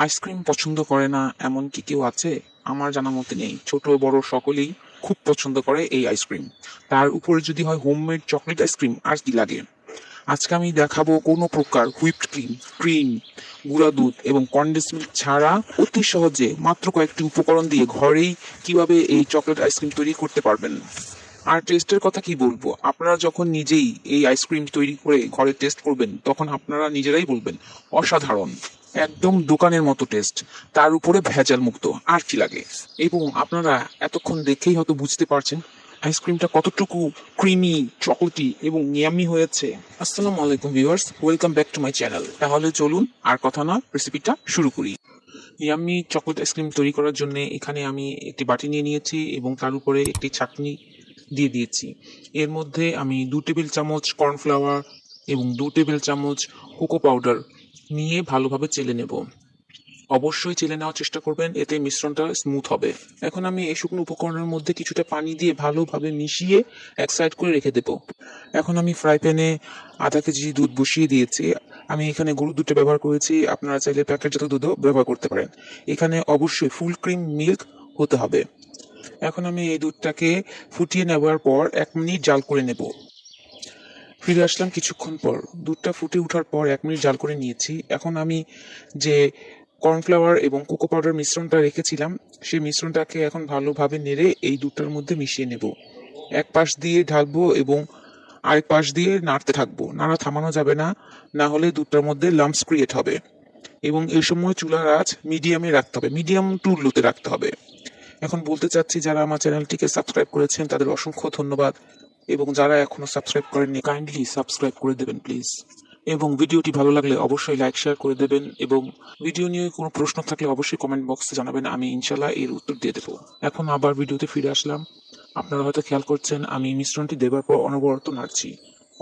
Ice cream পছন্দ করে না এমন কি কেউ আছে? আমার জানা মতে নেই। ছোট বড় সকলেই খুব পছন্দ করে এই আইসক্রিম। তার উপরে যদি হয় হোমমেড চকলেট আইসক্রিম, আর কি লাগে? আজকে আমি দেখাবো কোনো প্রকার হুইপড ক্রিম, ক্রিম, গুঁড়া দুধ এবং কনডেন্স মিল্ক ছাড়া অতি সহজে মাত্র কয়েকটি উপকরণ দিয়ে ঘরেই কিভাবে এই চকলেট আইসক্রিম তৈরি করতে পারবেন। আর টেস্টের কথা কি বলবো, আপনারা যখন নিজেই এই আইসক্রিম তৈরি করে ঘরে টেস্ট করবেন তখন আপনারা নিজেরাই বলবেন অসাধারণ, একদম দোকানের মতো টেস্ট, তার উপরে ভেজাল মুক্ত, আর কি লাগে? এবং আপনারা এতক্ষণ দেখেই হয়তো বুঝতে পারছেন আইসক্রিমটা কতটুকু ক্রিমি, চকলেটি এবং ইয়ামি হয়েছে। আসসালামু আলাইকুম viewers, welcome back to my channel. তাহলে চলুন আর কথা না, রেসিপিটা শুরু করি। ইয়াম্মি চকলেট আইসক্রিম তৈরি করার জন্য এখানে আমি একটি বাটি নিয়ে নিয়েছি এবং তার উপরে একটি ছাঁকনি দিয়ে দিয়েছি। এর মধ্যে আমি 2 টেবিল চামচ কর্নফ্লাওয়ার এবং 2 টেবিল চামচ কোকো পাউডার নিয়ে ভালোভাবে চেলে নেব। অবশ্যই চেলে নেওয়ার চেষ্টা করবেন, এতে মিশ্রণটা স্মুথ হবে। এখন আমি এই শুকনো উপকরণের মধ্যে কিছুটা পানি দিয়ে ভালোভাবে মিশিয়ে এক সাইড করে রেখে দেব। এখন আমি ফ্রাই প্যানে আধা কেজি দুধ বসিয়ে দিয়েছি। আমি এখানে গরুর দুধটা ব্যবহার করেছি, আপনারা চাইলে প্যাকেটজাত দুধও ব্যবহার করতে পারেন। এখানে অবশ্যই ফুল ক্রিম মিল্ক হতে হবে। এখন আমি এই দুধটাকে ফুটিয়ে নেওয়ার পর 1 মিনিট জাল করে নেব। ফিরে আসলাম কিছুক্ষণ পর। দুধটা ফুটে ওঠার পর 1 মিনিট জাল করে নিয়েছি। এখন আমি যে কর্নফ্লাওয়ার এবং কোকো পাউডার মিশ্রণটা রেখেছিলাম, সেই মিশ্রণটাকে এখন ভালোভাবে নেড়ে এই দুধটার মধ্যে মিশিয়ে নেব। এক পাশ দিয়ে ঢালবো এবং আরেক পাশ দিয়ে নাড়তে থাকবো। নাড়া থামানো যাবে না, না হলে দুধটার মধ্যে লাম্পস ক্রিয়েট হবে। এবং এই সময় চুলার আঁচ মিডিয়ামে রাখতে হবে, মিডিয়াম টু লোতে রাখতে হবে। এখন বলতে চাচ্ছি, যারা আমার চ্যানেলটিকে সাবস্ক্রাইব করেছেন তাদের অসংখ্য ধন্যবাদ, এবং যারা এখনো সাবস্ক্রাইব করেননি কাইন্ডলি সাবস্ক্রাইব করে দেবেন প্লিজ। এবং ভিডিওটি ভালো লাগলে অবশ্যই লাইক শেয়ার করে দেবেন, এবং ভিডিও নিয়ে কোনো প্রশ্ন থাকলে অবশ্যই কমেন্ট বক্সে জানাবেন, আমি ইনশাল্লাহ এর উত্তর দিয়ে দেবো। এখন আবার ভিডিওতে ফিরে আসলাম। আপনারা হয়তো খেয়াল করছেন আমি মিশ্রণটি দেবার পর অনবরত নাড়ছি।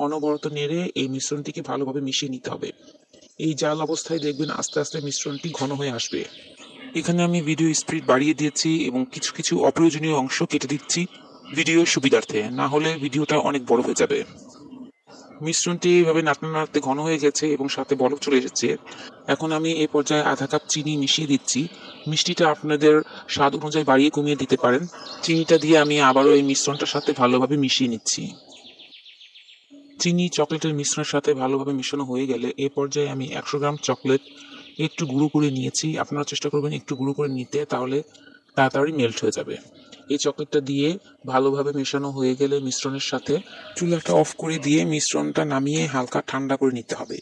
অনবরত নেড়ে এই মিশ্রণটিকে ভালোভাবে মিশিয়ে নিতে হবে। এই জাল অবস্থায় দেখবেন আস্তে আস্তে মিশ্রণটি ঘন হয়ে আসবে। এখানে আমি ভিডিও স্পিড বাড়িয়ে দিয়েছি এবং কিছু কিছু অপ্রয়োজনীয় অংশ কেটে দিচ্ছি ভিডিওর সুবিধার্থে, না হলে ভিডিওটা অনেক বড় হয়ে যাবে। মিশ্রণটি এইভাবে নাড়তে নাড়তে ঘন হয়ে গেছে এবং সাথে বরফ চলে এসেছে। এখন আমি এই পর্যায়ে আধা কাপ চিনি মিশিয়ে দিচ্ছি। মিষ্টিটা আপনাদের স্বাদ অনুযায়ী বাড়িয়ে কমিয়ে দিতে পারেন। চিনিটা দিয়ে আমি আবারও এই মিশ্রণটার সাথে ভালোভাবে মিশিয়ে নিচ্ছি। চিনি চকলেটের মিশ্রণের সাথে ভালোভাবে মিশানো হয়ে গেলে এ পর্যায়ে আমি 100 গ্রাম চকলেট একটু গুঁড়ো করে নিয়েছি। আপনারা চেষ্টা করবেন একটু গুঁড়ো করে নিতে, তাহলে তাড়াতাড়ি মেল্ট হয়ে যাবে। এই চকলেটটা দিয়ে ভালোভাবে মেশানো হয়ে গেলে মিশ্রণের সাথে চুলাটা অফ করে দিয়ে মিশ্রণটা নামিয়ে হালকা ঠান্ডা করে নিতে হবে।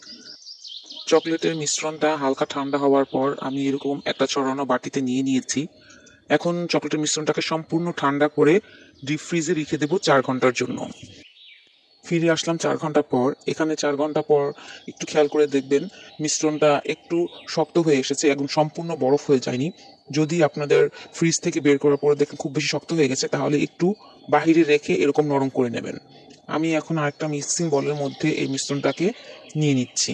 চকলেটের মিশ্রণটা হালকা ঠান্ডা হওয়ার পর আমি এরকম একটা ছড়ানো বাটিতে নিয়ে নিয়েছি। এখন চকলেটের মিশ্রণটাকে সম্পূর্ণ ঠান্ডা করে ডিপ ফ্রিজে রেখে দেবো 4 ঘন্টার জন্য। ফিরে আসলাম 4 ঘন্টা পর। এখানে 4 ঘন্টা পর একটু খেয়াল করে দেখবেন মিশ্রণটা একটু শক্ত হয়ে এসেছে, একদম সম্পূর্ণ বরফ হয়ে যায়নি। যদি আপনাদের ফ্রিজ থেকে বের করার পরে দেখেন খুব বেশি শক্ত হয়ে গেছে, তাহলে একটু বাহিরে রেখে এরকম নরম করে নেবেন। আমি এখন আরেকটা মিক্সিং বলের মধ্যে এই মিশ্রণটাকে নিয়ে নিচ্ছি।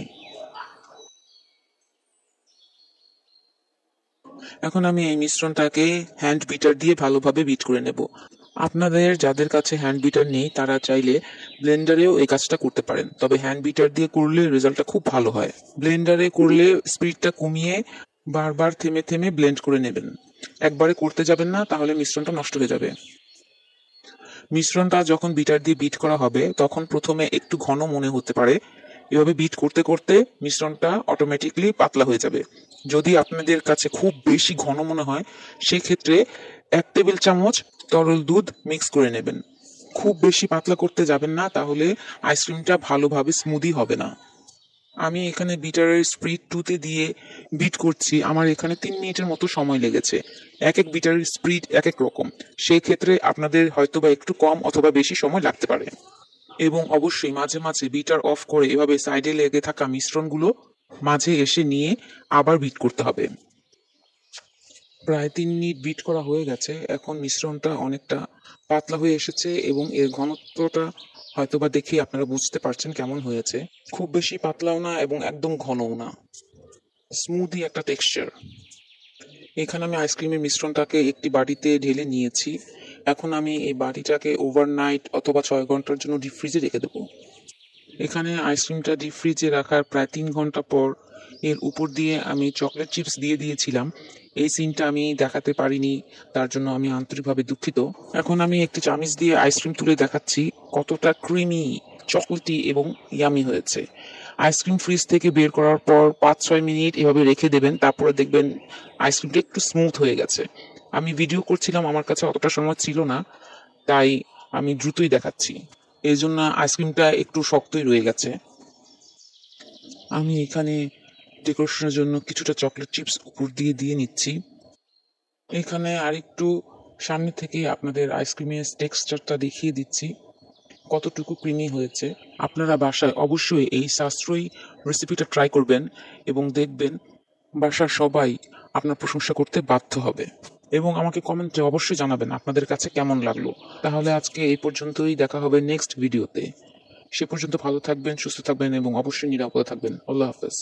এখন আমি এই মিশ্রণটাকে হ্যান্ড বিটার দিয়ে ভালোভাবে বিট করে নেব। আপনাদের যাদের কাছে হ্যান্ড বিটার নেই তারা চাইলে ব্লেন্ডারেও এই কাজটা করতে পারেন, তবে হ্যান্ড বিটার দিয়ে করলে রেজাল্টটা খুব ভালো হয়। ব্লেন্ডারে করলে স্পিডটা কমিয়ে বারবার থেমে থেমে ব্লেন্ড করে নেবেন। একবারে করতে যাবেন না, তাহলে মিশ্রণটা নষ্ট হয়ে যাবে। মিশ্রণটা যখন বিটার দিয়ে বিট করা হবে তখন প্রথমে একটু ঘন মনে হতে পারে। এভাবে বিট করতে করতে মিশ্রণটা অটোমেটিকলি পাতলা হয়ে যাবে। যদি আপনাদের কাছে খুব বেশি ঘন মনে হয়, সেক্ষেত্রে 1 টেবিল চামচ তরল দুধ মিক্স করে নেবেন। খুব বেশি পাতলা করতে যাবেন না, তাহলে আইসক্রিমটা ভালোভাবে স্মুদি হবে না। আমি এখানে বিটারের স্পিড 2-তে দিয়ে বিট করছি। আমার এখানে 3 মিনিটের মতো সময় লেগেছে। এক এক বিটারের স্পিড এক এক রকম, সেই ক্ষেত্রে আপনাদের হয়তোবা একটু কম অথবা বেশি সময় লাগতে পারে। এবং অবশ্যই মাঝে মাঝে বিটার অফ করে এভাবে সাইডে লেগে থাকা মিশ্রণগুলো মাঝে এসে নিয়ে আবার বিট করতে হবে। প্রায় 3 মিনিট বিট করা হয়ে গেছে। এখন মিশ্রণটা অনেকটা পাতলা হয়ে এসেছে এবং এর ঘনত্বটা হয়তোবা দেখে আপনারা বুঝতে পারছেন কেমন হয়েছে। খুব বেশি পাতলাও না এবং একদম ঘনও না, স্মুদি একটা টেক্সচার। এখানে আমি আইসক্রিমের মিশ্রণটাকে একটি বাটিতে ঢেলে নিয়েছি। এখন আমি এই বাটিটাকে ওভারনাইট অথবা 6 ঘন্টার জন্য ডিপ ফ্রিজে রেখে দেবো। এখানে আইসক্রিমটা ডিপ ফ্রিজে রাখার প্রায় 3 ঘন্টা পর এর উপর দিয়ে আমি চকলেট চিপস দিয়ে দিয়েছিলাম। এই সিনটা আমি দেখাতে পারিনি, তার জন্য আমি আন্তরিকভাবে দুঃখিত। এখন আমি একটি চামিচ দিয়ে আইসক্রিম তুলে দেখাচ্ছি কতটা ক্রিমি, চকলেটি এবং ইয়ামি হয়েছে। আইসক্রিম ফ্রিজ থেকে বের করার পর 5-6 মিনিট এভাবে রেখে দেবেন, তারপরে দেখবেন আইসক্রিমটা একটু স্মুথ হয়ে গেছে। আমি ভিডিও করছিলাম, আমার কাছে অতটা সময় ছিল না, তাই আমি দ্রুতই দেখাচ্ছি। এই জন্য আইসক্রিমটা একটু শক্তই রয়ে গেছে। আমি এখানে ডেকোরেশনের জন্য কিছুটা চকলেট চিপস উপর দিয়ে দিয়ে নিচ্ছি। এখানে আরেকটু সামনে থেকে আপনাদের আইসক্রিমের টেক্সচারটা দেখিয়ে দিচ্ছি কতটুকু ক্রিমি হয়েছে। আপনারা বাসায় অবশ্যই এই সাশ্রয়ী রেসিপিটা ট্রাই করবেন এবং দেখবেন বাসার সবাই আপনার প্রশংসা করতে বাধ্য হবে। এবং আমাকে কমেন্টে অবশ্যই জানাবেন আপনাদের কাছে কেমন লাগলো। তাহলে আজকে এই পর্যন্তই, দেখা হবে নেক্সট ভিডিওতে। সে পর্যন্ত ভালো থাকবেন, সুস্থ থাকবেন এবং অবশ্যই নিরাপদে থাকবেন। আল্লাহ হাফেজ।